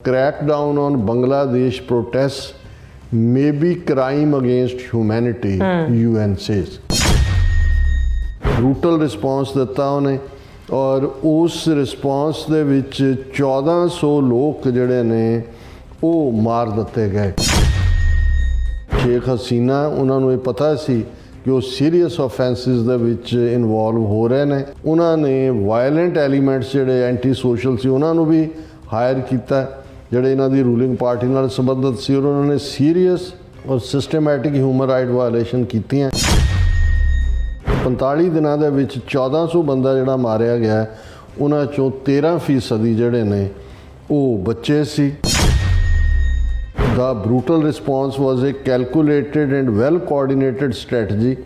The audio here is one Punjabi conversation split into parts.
Crackdown on Bangladesh protests may be crime against humanity, UN says. Brutal response ਦਿੱਤਾ ਉਹਨੇ ਔਰ ਉਸ ਰਿਸਪੌਂਸ ਦੇ ਵਿੱਚ 1400 ਲੋਕ ਜਿਹੜੇ ਨੇ ਉਹ ਮਾਰ ਦਿੱਤੇ ਗਏ। ਸ਼ੇਖ ਹਸੀਨਾ ਉਹਨਾਂ ਨੂੰ ਇਹ ਪਤਾ ਸੀ ਕਿ ਉਹ ਸੀਰੀਅਸ ਆਫੈਂਸਿਸ ਦੇ ਵਿੱਚ ਇਨਵੋਲਵ ਹੋ ਰਹੇ ਨੇ। ਉਹਨਾਂ ਨੇ ਵਾਇਲੈਂਟ ਐਲੀਮੈਂਟਸ ਜਿਹੜੇ ਐਂਟੀ ਸੋਸ਼ਲ ਸੀ ਉਹਨਾਂ ਨੂੰ ਵੀ ਹਾਇਰ ਕੀਤਾ ਜਿਹੜੇ ਇਹਨਾਂ ਦੀ ਰੂਲਿੰਗ ਪਾਰਟੀ ਨਾਲ ਸੰਬੰਧਿਤ ਸੀ। ਉਹਨਾਂ ਨੇ ਸੀਰੀਅਸ ਔਰ ਸਿਸਟਮੈਟਿਕ ਹਿਊਮਨ ਰਾਈਟ ਵਾਇਲੇਸ਼ਨ ਕੀਤੀਆਂ। 45 ਦਿਨਾਂ ਦੇ ਵਿੱਚ 1400 ਬੰਦਾ ਜਿਹੜਾ ਮਾਰਿਆ ਗਿਆ ਉਹਨਾਂ ਚੋਂ 13% ਜਿਹੜੇ ਨੇ ਉਹ ਬੱਚੇ ਸੀ। The brutal response was a calculated and well coordinated strategy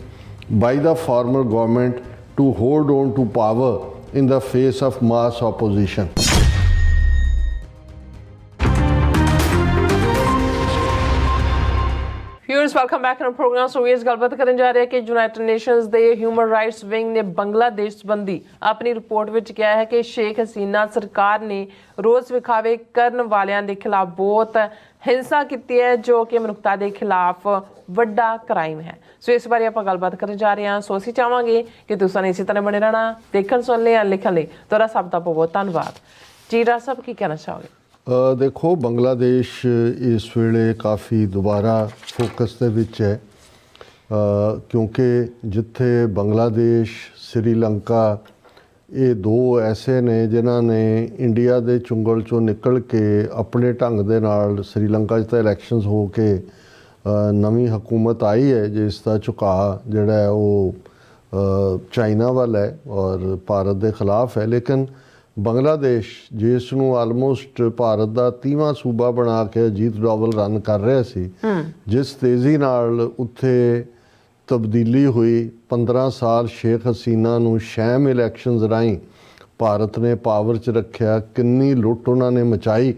by the former government to hold on to power in the face of mass opposition. Viewers, welcome back to our program. So, we ਗੱਲਬਾਤ ਕਰਨ ਜਾ ਰਹੇ ਹਾਂ ਕਿ ਯੂਨਾਈਟਿਡ ਨੇਸ਼ਨਸ ਦੇ ਹਿਊਮਨ ਰਾਈਟਸ ਵਿੰਗ ਨੇ ਬੰਗਲਾਦੇਸ਼ ਸੰਬੰਧੀ ਆਪਣੀ ਰਿਪੋਰਟ ਵਿੱਚ ਕਿਹਾ ਹੈ ਕਿ ਸ਼ੇਖ ਹਸੀਨਾ ਸਰਕਾਰ ਨੇ ਰੋਜ਼ ਵਿਖਾਵੇ ਕਰਨ ਵਾਲਿਆਂ ਦੇ ਖਿਲਾਫ ਬਹੁਤ ਹਿੰਸਾ ਕੀਤੀ ਹੈ ਜੋ ਕਿ ਮਨੁੱਖਤਾ ਦੇ ਖਿਲਾਫ ਵੱਡਾ ਕ੍ਰਾਈਮ ਹੈ। ਸੋ ਇਸ ਬਾਰੇ ਆਪਾਂ ਗੱਲਬਾਤ ਕਰਨ ਜਾ ਰਹੇ ਹਾਂ। ਸੋ ਅਸੀਂ ਚਾਹਾਂਗੇ ਕਿ ਤੁਸੀਂ ਇਸੇ ਤਰ੍ਹਾਂ ਬਣੇ ਰਹਿਣਾ, ਦੇਖਣ ਸੁਣ ਲਿਆ ਲਿਖਣ ਲਈ ਤੁਹਾਡਾ ਸਭ ਦਾ ਬਹੁਤ ਧੰਨਵਾਦ। ਜੀ ਰਾਜ ਸਾਹਿਬ ਕੀ ਕਹਿਣਾ ਚਾਹੋਗੇ? ਦੇਖੋ ਬੰਗਲਾਦੇਸ਼ ਇਸ ਵੇਲੇ ਕਾਫੀ ਦੁਬਾਰਾ ਫੋਕਸ ਦੇ ਵਿੱਚ ਹੈ ਕਿਉਂਕਿ ਜਿੱਥੇ ਬੰਗਲਾਦੇਸ਼ ਸ੍ਰੀਲੰਕਾ ਇਹ ਦੋ ਐਸੇ ਨੇ ਜਿਨ੍ਹਾਂ ਨੇ ਇੰਡੀਆ ਦੇ ਚੁੰਗਲ ਚੋਂ ਨਿਕਲ ਕੇ ਆਪਣੇ ਢੰਗ ਦੇ ਨਾਲ ਸ੍ਰੀਲੰਕਾ 'ਚ ਤਾਂ ਇਲੈਕਸ਼ਨਸ ਹੋ ਕੇ ਨਵੀਂ ਹਕੂਮਤ ਆਈ ਹੈ ਜਿਸ ਦਾ ਝੁਕਾਅ ਜਿਹੜਾ ਹੈ ਉਹ ਚਾਈਨਾ ਵੱਲ ਹੈ ਔਰ ਭਾਰਤ ਦੇ ਖਿਲਾਫ ਹੈ। ਲੇਕਿਨ ਬੰਗਲਾਦੇਸ਼ ਜਿਸ ਨੂੰ ਆਲਮੋਸਟ ਭਾਰਤ ਦਾ 30ਵਾਂ ਸੂਬਾ ਬਣਾ ਕੇ ਅਜੀਤ ਡੋਵਲ ਰਨ ਕਰ ਰਿਹਾ ਸੀ, ਜਿਸ ਤੇਜ਼ੀ ਨਾਲ ਉੱਥੇ ਤਬਦੀਲੀ ਹੋਈ 15 ਸਾਲ ਸ਼ੇਖ ਹਸੀਨਾ ਨੂੰ ਸ਼ੈਮ ਇਲੈਕਸ਼ਨਸ ਰਾਹੀਂ ਭਾਰਤ ਨੇ ਪਾਵਰ 'ਚ ਰੱਖਿਆ, ਕਿੰਨੀ ਲੁੱਟ ਉਹਨਾਂ ਨੇ ਮਚਾਈ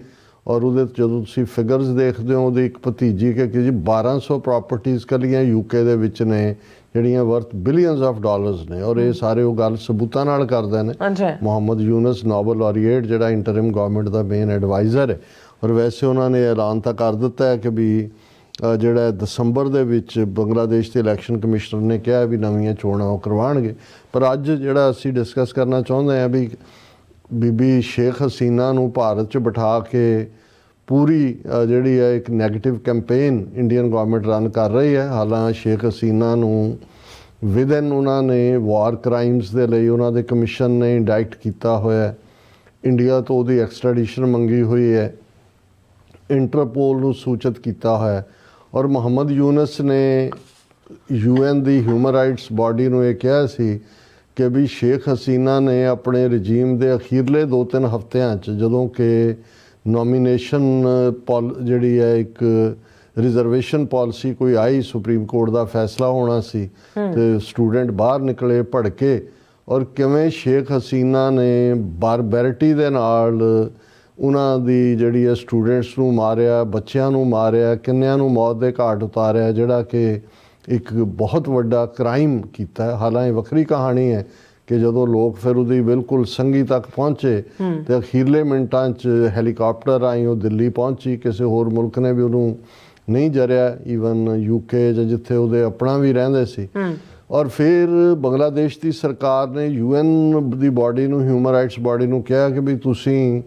ਔਰ ਉਹਦੇ ਜਦੋਂ ਤੁਸੀਂ ਫਿਗਰਸ ਦੇਖਦੇ ਹੋ ਉਹਦੀ ਇੱਕ ਭਤੀਜੀ ਕਿ ਜੀ 1200 ਪ੍ਰਾਪਰਟੀਜ਼ ਕੱਲੀਆਂ ਯੂਕੇ ਦੇ ਵਿੱਚ ਨੇ ਜਿਹੜੀਆਂ ਵਰਥ ਬਿਲੀਅਨਸ ਆਫ ਡਾਲਰਸ ਨੇ ਔਰ ਇਹ ਸਾਰੇ ਉਹ ਗੱਲ ਸਬੂਤਾਂ ਨਾਲ ਕਰਦੇ ਨੇ। ਮੁਹੰਮਦ ਯੂਨਸ ਨੋਬਲ ਲਾਰੀਏਟ ਜਿਹੜਾ ਇੰਟਰਿਮ ਗਵਰਨਮੈਂਟ ਦਾ ਮੇਨ ਐਡਵਾਈਜ਼ਰ ਹੈ ਔਰ ਵੈਸੇ ਉਹਨਾਂ ਨੇ ਐਲਾਨ ਤਾਂ ਕਰ ਦਿੱਤਾ ਹੈ ਕਿ ਵੀ ਜਿਹੜਾ ਦਸੰਬਰ ਦੇ ਵਿੱਚ ਬੰਗਲਾਦੇਸ਼ ਦੇ ਇਲੈਕਸ਼ਨ ਕਮਿਸ਼ਨਰ ਨੇ ਕਿਹਾ ਵੀ ਨਵੀਆਂ ਚੋਣਾਂ ਉਹ ਕਰਵਾਉਣਗੇ। ਪਰ ਅੱਜ ਜਿਹੜਾ ਅਸੀਂ ਡਿਸਕਸ ਕਰਨਾ ਚਾਹੁੰਦੇ ਹਾਂ ਵੀ ਬੀਬੀ ਸ਼ੇਖ ਹਸੀਨਾ ਨੂੰ ਭਾਰਤ 'ਚ ਬਿਠਾ ਕੇ ਪੂਰੀ ਜਿਹੜੀ ਹੈ ਇੱਕ negative campaign Indian government run ਕਰ ਰਹੀ ਹੈ। ਹਾਲਾਂਕਿ ਸ਼ੇਖ ਹਸੀਨਾ ਨੂੰ ਵਿਦਨ ਉਹਨਾਂ ਨੇ ਵਾਰ ਕ੍ਰਾਈਮਸ ਦੇ ਲਈ ਉਹਨਾਂ ਦੇ ਕਮਿਸ਼ਨ ਨੇ ਇੰਡਾਇਕਟ ਕੀਤਾ ਹੋਇਆ, ਇੰਡੀਆ ਤੋਂ ਉਹਦੀ ਐਕਸਟ੍ਰੈਡੀਸ਼ਨ ਮੰਗੀ ਹੋਈ ਹੈ, ਇੰਟਰਪੋਲ ਨੂੰ ਸੂਚਿਤ ਕੀਤਾ ਹੋਇਆ ਔਰ ਮੁਹੰਮਦ ਯੂਨਸ ਨੇ UN ਦੀ ਹਿਊਮਨ ਰਾਈਟਸ ਬਾਡੀ ਨੂੰ ਇਹ ਕਿਹਾ ਸੀ ਕਿ ਵੀ ਸ਼ੇਖ ਹਸੀਨਾ ਨੇ ਆਪਣੇ ਰਜੀਮ ਦੇ ਅਖੀਰਲੇ 2-3 ਹਫ਼ਤਿਆਂ 'ਚ ਜਦੋਂ ਕਿ ਨੋਮੀਨੇਸ਼ਨ ਜਿਹੜੀ ਹੈ ਇੱਕ ਰਿਜ਼ਰਵੇਸ਼ਨ ਪਾਲਿਸੀ ਕੋਈ ਆਈ, ਸੁਪਰੀਮ ਕੋਰਟ ਦਾ ਫੈਸਲਾ ਹੋਣਾ ਸੀ ਤੇ ਸਟੂਡੈਂਟ ਬਾਹਰ ਨਿਕਲੇ ਭੜਕੇ ਔਰ ਕਿਵੇਂ ਸ਼ੇਖ ਹਸੀਨਾ ਨੇ ਬਾਰਬੈਰਿਟੀ ਦੇ ਨਾਲ ਉਹਨਾਂ ਦੀ ਜਿਹੜੀ ਹੈ ਸਟੂਡੈਂਟਸ ਨੂੰ ਮਾਰਿਆ, ਬੱਚਿਆਂ ਨੂੰ ਮਾਰਿਆ, ਕਿੰਨਿਆਂ ਨੂੰ ਮੌਤ ਦੇ ਘਾਟ ਉਤਾਰਿਆ ਜਿਹੜਾ ਕਿ ਇੱਕ ਬਹੁਤ ਵੱਡਾ ਕ੍ਰਾਈਮ ਕੀਤਾ। ਹਾਲਾਂਕਿ ਵੱਖਰੀ ਕਹਾਣੀ ਹੈ ਕਿ ਜਦੋਂ ਲੋਕ ਫਿਰ ਉਹਦੀ ਬਿਲਕੁਲ ਸੰਗੀ ਤੱਕ ਪਹੁੰਚੇ ਤੇ ਅਖੀਰਲੇ ਮਿੰਟਾਂ 'ਚ ਹੈਲੀਕਾਪਟਰ ਰਾਹੀਂ ਉਹ ਦਿੱਲੀ ਪਹੁੰਚੀ, ਕਿਸੇ ਹੋਰ ਮੁਲਕ ਨੇ ਵੀ ਉਹਨੂੰ ਨਹੀਂ ਜਰਿਆ, ਈਵਨ UK ਜਾਂ ਜਿੱਥੇ ਉਹਦੇ ਆਪਣਾ ਵੀ ਰਹਿੰਦੇ ਸੀ। ਔਰ ਫਿਰ ਬੰਗਲਾਦੇਸ਼ ਦੀ ਸਰਕਾਰ ਨੇ UN ਦੀ ਬਾਡੀ ਨੂੰ, ਹਿਊਮਨ ਰਾਈਟਸ ਬਾਡੀ ਨੂੰ ਕਿਹਾ ਕਿ ਵੀ ਤੁਸੀਂ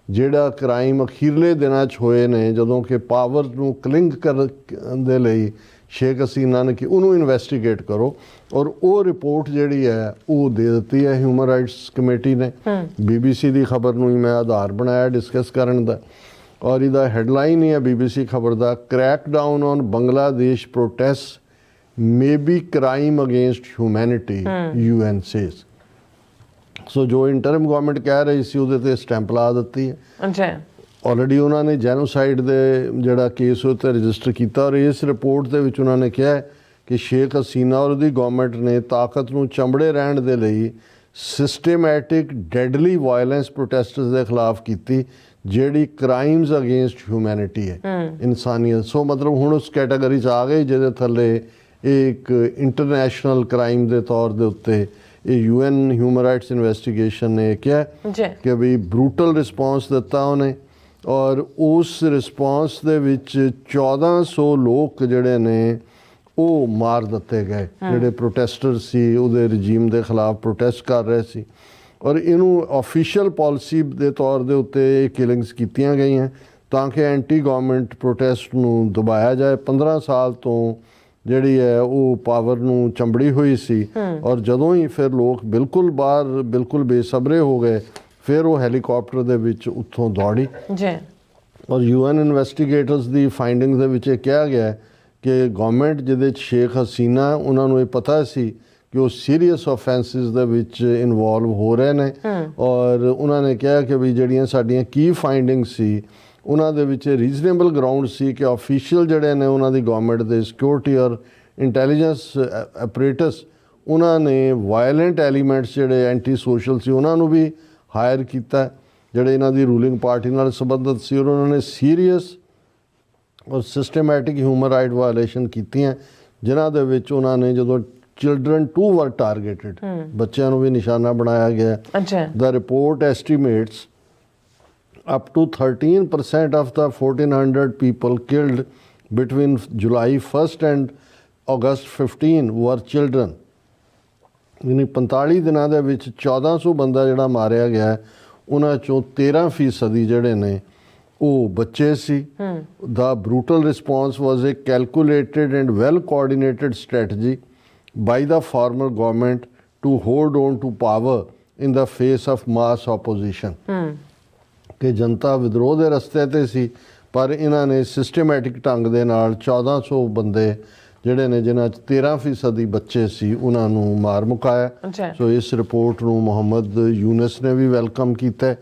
ਜਿਹੜਾ ਕ੍ਰਾਈਮ ਅਖੀਰਲੇ ਦਿਨਾਂ 'ਚ ਹੋਏ ਨੇ ਜਦੋਂ ਕਿ ਪਾਵਰ ਨੂੰ ਕਲਿੰਗ ਕਰਨ ਦੇ ਲਈ ਸ਼ੇਖ ਹਸੀਨਾ ਨੇ ਕਿ ਉਹਨੂੰ ਇਨਵੈਸਟੀਗੇਟ ਕਰੋ ਔਰ ਉਹ ਰਿਪੋਰਟ ਜਿਹੜੀ ਹੈ ਉਹ ਦੇ ਦਿੱਤੀ ਹੈ ਹਿਊਮਨ ਰਾਈਟਸ ਕਮੇਟੀ ਨੇ। BBC ਦੀ ਖਬਰ ਨੂੰ ਹੀ ਮੈਂ ਆਧਾਰ ਬਣਾਇਆ ਡਿਸਕਸ ਕਰਨ ਦਾ ਔਰ ਇਹਦਾ ਹੈਡਲਾਈਨ ਹੀ ਹੈ BBC ਖਬਰ ਦਾ, crackdown on Bangladesh protest may be crime against humanity UN says. So ਜੋ ਇੰਟਰਮ ਗਵਰਨਮੈਂਟ ਕਹਿ ਰਹੀ ਸੀ ਉਹਦੇ 'ਤੇ ਸਟੈਂਪ ਲਾ ਦਿੱਤੀ ਹੈ। ਆਲਰੇਡੀ ਉਹਨਾਂ ਨੇ ਜੈਨੋਸਾਈਡ ਦੇ ਜਿਹੜਾ ਕੇਸ ਉਹ 'ਤੇ ਰਜਿਸਟਰ ਕੀਤਾ ਔਰ ਇਸ ਰਿਪੋਰਟ ਦੇ ਵਿੱਚ ਉਹਨਾਂ ਨੇ ਕਿਹਾ ਕਿ ਸ਼ੇਖ ਹਸੀਨਾ ਔਰ ਉਹਦੀ ਗਵਰਨਮੈਂਟ ਨੇ ਤਾਕਤ ਨੂੰ ਚੰਬੜੇ ਰਹਿਣ ਦੇ ਲਈ ਸਿਸਟੇਮੈਟਿਕ ਡੈਡਲੀ ਵਾਇਲੈਂਸ ਪ੍ਰੋਟੈਸਟਰਸ ਦੇ ਖਿਲਾਫ ਕੀਤੀ ਜਿਹੜੀ ਕ੍ਰਾਈਮਸ ਅਗੇਂਸਟ ਹਿਊਮੈਨਿਟੀ ਹੈ, ਇਨਸਾਨੀਅਤ। ਸੋ ਮਤਲਬ ਹੁਣ ਉਸ ਕੈਟਾਗਰੀ 'ਚ ਆ ਗਏ ਜਿਹਦੇ ਥੱਲੇ ਇਹ ਇੱਕ ਇੰਟਰਨੈਸ਼ਨਲ ਕ੍ਰਾਈਮ ਦੇ ਤੌਰ ਦੇ ਉੱਤੇ ਇਹ UN ਹਿਊਮਨ ਰਾਈਟਸ ਇਨਵੈਸਟੀਗੇਸ਼ਨ ਨੇ ਕਿਹਾ ਕਿ ਵੀ ਬਰੂਟਲ ਰਿਸਪੌਂਸ ਦਿੱਤਾ ਉਹਨੇ ਔਰ ਉਸ ਰਿਸਪੌਂਸ ਦੇ ਵਿੱਚ 1400 ਲੋਕ ਜਿਹੜੇ ਨੇ ਉਹ ਮਾਰ ਦਿੱਤੇ ਗਏ, ਜਿਹੜੇ ਪ੍ਰੋਟੈਸਟਰ ਸੀ ਉਹਦੇ ਰਜੀਮ ਦੇ ਖਿਲਾਫ ਪ੍ਰੋਟੈਸਟ ਕਰ ਰਹੇ ਸੀ। ਔਰ ਇਹਨੂੰ ਆਫੀਸ਼ੀਅਲ ਪਾਲਿਸੀ ਦੇ ਤੌਰ ਦੇ ਉੱਤੇ ਇਹ ਕਿਲਿੰਗਸ ਕੀਤੀਆਂ ਗਈਆਂ ਤਾਂ ਕਿ ਐਂਟੀ ਗਵਰਨਮੈਂਟ ਪ੍ਰੋਟੈਸਟ ਨੂੰ ਦਬਾਇਆ ਜਾਏ। 15 ਸਾਲ ਤੋਂ ਜਿਹੜੀ ਹੈ ਉਹ ਪਾਵਰ ਨੂੰ ਚੰਬੜੀ ਹੋਈ ਸੀ ਔਰ ਜਦੋਂ ਹੀ ਫਿਰ ਲੋਕ ਬਿਲਕੁਲ ਬਾਹਰ ਬਿਲਕੁਲ ਬੇਸਬਰੇ ਹੋ ਗਏ, ਫਿਰ ਉਹ ਹੈਲੀਕਾਪਟਰ ਦੇ ਵਿੱਚ ਉੱਥੋਂ ਦੌੜੀ ਜੀ। ਔਰ UN ਇਨਵੈਸਟੀਗੇਟਰਸ ਦੀ ਫਾਈਂਡਿੰਗਸ ਦੇ ਵਿੱਚ ਇਹ ਕਿਹਾ ਗਿਆ ਕਿ ਗਵਰਨਮੈਂਟ ਜਿਹਦੇ 'ਚ ਸ਼ੇਖ ਹਸੀਨਾ, ਉਹਨਾਂ ਨੂੰ ਇਹ ਪਤਾ ਸੀ ਕਿ ਉਹ ਸੀਰੀਅਸ ਆਫੈਂਸਿਸ ਦੇ ਵਿੱਚ ਇਨਵੋਲਵ ਹੋ ਰਹੇ ਨੇ ਔਰ ਉਹਨਾਂ ਨੇ ਕਿਹਾ ਕਿ ਵੀ ਜਿਹੜੀਆਂ ਸਾਡੀਆਂ ਕੀ ਫਾਈਂਡਿੰਗ ਸੀ ਉਹਨਾਂ ਦੇ ਵਿੱਚ ਰੀਜ਼ਨੇਬਲ ਗਰਾਊਂਡ ਸੀ ਕਿ ਆਫੀਸ਼ੀਅਲ ਜਿਹੜੇ ਨੇ ਉਹਨਾਂ ਦੀ ਗਵਰਨਮੈਂਟ ਦੇ ਸਿਕਿਉਰਿਟੀ ਔਰ ਇੰਟੈਲੀਜੈਂਸ ਐਪਰੇਟਸ, ਉਹਨਾਂ ਨੇ ਵਾਇਲੈਂਟ ਐਲੀਮੈਂਟਸ ਜਿਹੜੇ ਐਂਟੀ ਸੋਸ਼ਲ ਸੀ ਉਹਨਾਂ ਨੂੰ ਵੀ ਹਾਇਰ ਕੀਤਾ, ਜਿਹੜੇ ਇਹਨਾਂ ਦੀ ਰੂਲਿੰਗ ਪਾਰਟੀ ਨਾਲ ਸੰਬੰਧਿਤ ਸੀ, ਔਰ ਉਹਨਾਂ ਨੇ ਸੀਰੀਅਸ ਔਰ ਸਿਸਟਮੈਟਿਕ ਹਿਊਮਨ ਰਾਈਟ ਵਾਇਲੇਸ਼ਨ ਕੀਤੀਆਂ, ਜਿਨ੍ਹਾਂ ਦੇ ਵਿੱਚ ਉਹਨਾਂ ਨੇ ਜਦੋਂ ਚਿਲਡਰਨ ਟੂ ਵਰ ਟਾਰਗੇਟਡ, ਬੱਚਿਆਂ ਨੂੰ ਵੀ ਨਿਸ਼ਾਨਾ ਬਣਾਇਆ ਗਿਆ। ਅੱਛਾ। The report estimates up to 13% of the 1400 people killed between July 1st and August 15 were children। ਯਾਨੀ 45 ਦਿਨਾਂ ਦੇ ਵਿੱਚ 1400 ਬੰਦਾ ਜਿਹੜਾ ਮਾਰਿਆ ਗਿਆ, ਉਹਨਾਂ ਚੋਂ 13% ਜਿਹੜੇ ਨੇ ਉਹ ਬੱਚੇ ਸੀ। The brutal response was a calculated and well coordinated strategy by the former government to hold on to power in the face of mass opposition। ਕਿ ਜਨਤਾ ਵਿਦਰੋਹ ਦੇ ਰਸਤੇ ਤੇ ਸੀ, ਪਰ ਇਹਨਾਂ ਨੇ ਸਿਸਟਮੈਟਿਕ ਢੰਗ ਦੇ ਨਾਲ 1400 ਬੰਦੇ ਜਿਹੜੇ ਨੇ ਜਿਨ੍ਹਾਂ 'ਚ 13% ਬੱਚੇ ਸੀ ਉਹਨਾਂ ਨੂੰ ਮਾਰ ਮੁਕਾਇਆ। ਸੋ ਇਸ ਰਿਪੋਰਟ ਨੂੰ ਮੁਹੰਮਦ ਯੂਨਸ ਨੇ ਵੀ ਵੈਲਕਮ ਕੀਤਾ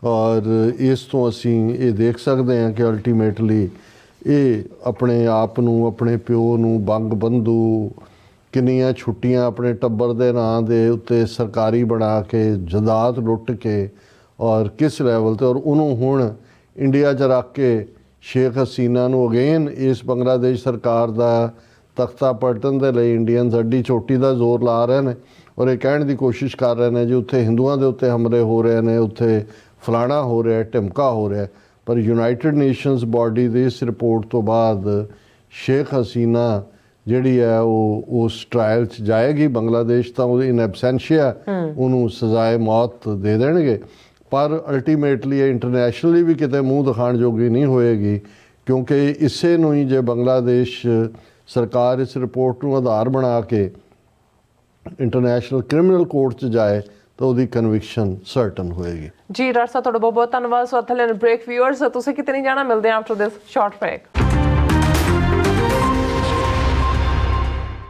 ਔਰ ਇਸ ਤੋਂ ਅਸੀਂ ਇਹ ਦੇਖ ਸਕਦੇ ਹਾਂ ਕਿ ਅਲਟੀਮੇਟਲੀ ਇਹ ਆਪਣੇ ਆਪ ਨੂੰ, ਆਪਣੇ ਪਿਓ ਨੂੰ ਬੰਗ ਬੰਧੂ, ਕਿੰਨੀਆਂ ਛੁੱਟੀਆਂ ਆਪਣੇ ਟੱਬਰ ਦੇ ਨਾਂ ਦੇ ਉੱਤੇ ਸਰਕਾਰੀ ਬਣਾ ਕੇ ਜਾਇਦਾਦ ਲੁੱਟ ਕੇ ਔਰ ਕਿਸ ਲੈਵਲ ਤੇ, ਔਰ ਉਹਨੂੰ ਹੁਣ ਇੰਡੀਆ 'ਚ ਰੱਖ ਕੇ ਸ਼ੇਖ ਹਸੀਨਾ ਨੂੰ ਅਗੇਨ ਇਸ ਬੰਗਲਾਦੇਸ਼ ਸਰਕਾਰ ਦਾ ਤਖਤਾ ਪਲਟਣ ਦੇ ਲਈ ਇੰਡੀਅਨਸ ਅੱਡੀ ਚੋਟੀ ਦਾ ਜ਼ੋਰ ਲਾ ਰਹੇ ਨੇ ਔਰ ਇਹ ਕਹਿਣ ਦੀ ਕੋਸ਼ਿਸ਼ ਕਰ ਰਹੇ ਨੇ ਜੀ ਉੱਥੇ ਹਿੰਦੂਆਂ ਦੇ ਉੱਤੇ ਹਮਲੇ ਹੋ ਰਹੇ ਨੇ, ਉੱਥੇ ਫਲਾਣਾ ਹੋ ਰਿਹਾ, ਢਿਮਕਾ ਹੋ ਰਿਹਾ। ਪਰ ਯੂਨਾਈਟਿਡ ਨੇਸ਼ਨਸ ਬਾਡੀ ਦੀ ਇਸ ਰਿਪੋਰਟ ਤੋਂ ਬਾਅਦ ਸ਼ੇਖ ਹਸੀਨਾ ਜਿਹੜੀ ਹੈ ਉਹ ਉਸ ਟਰਾਇਲ 'ਚ ਜਾਏਗੀ ਬੰਗਲਾਦੇਸ਼, ਤਾਂ ਉਹ ਇਨ ਐਬਸੈਂਸ਼ੀਆ ਉਹਨੂੰ ਸਜ਼ਾਏ ਮੌਤ ਦੇ ਦੇਣਗੇ। ਪਰ ਅਲਟੀਮੇਟਲੀ ਇਹ ਇੰਟਰਨੈਸ਼ਨਲੀ ਵੀ ਕਿਤੇ ਮੂੰਹ ਦਿਖਾਉਣ ਜੋਗੀ ਨਹੀਂ ਹੋਏਗੀ, ਕਿਉਂਕਿ ਇਸੇ ਨੂੰ ਹੀ ਜੇ ਬੰਗਲਾਦੇਸ਼ ਸਰਕਾਰ ਇਸ ਰਿਪੋਰਟ ਨੂੰ ਆਧਾਰ ਬਣਾ ਕੇ ਇੰਟਰਨੈਸ਼ਨਲ ਕ੍ਰਿਮੀਨਲ ਕੋਰਟ 'ਚ ਜਾਏ ਤਾਂ ਉਹਦੀ ਕਨਵਿਕਸ਼ਨ ਸਰਟਨ ਹੋਏਗੀ। ਜੀ ਡਾਕਟਰ ਸਾਹਿਬ, ਤੁਹਾਡਾ ਬਹੁਤ ਬਹੁਤ ਧੰਨਵਾਦ। ਸੋ ਥੱਲੇ ਬ੍ਰੇਕ ਵਿਊਅਰਸ, ਤੁਸੀਂ ਕਿਤੇ ਨਹੀਂ ਜਾਣਾ, ਮਿਲਦੇ ਹਾਂ ਆਫਟਰ ਦਿਸ ਸ਼ਾਰਟ ਬ੍ਰੇਕ।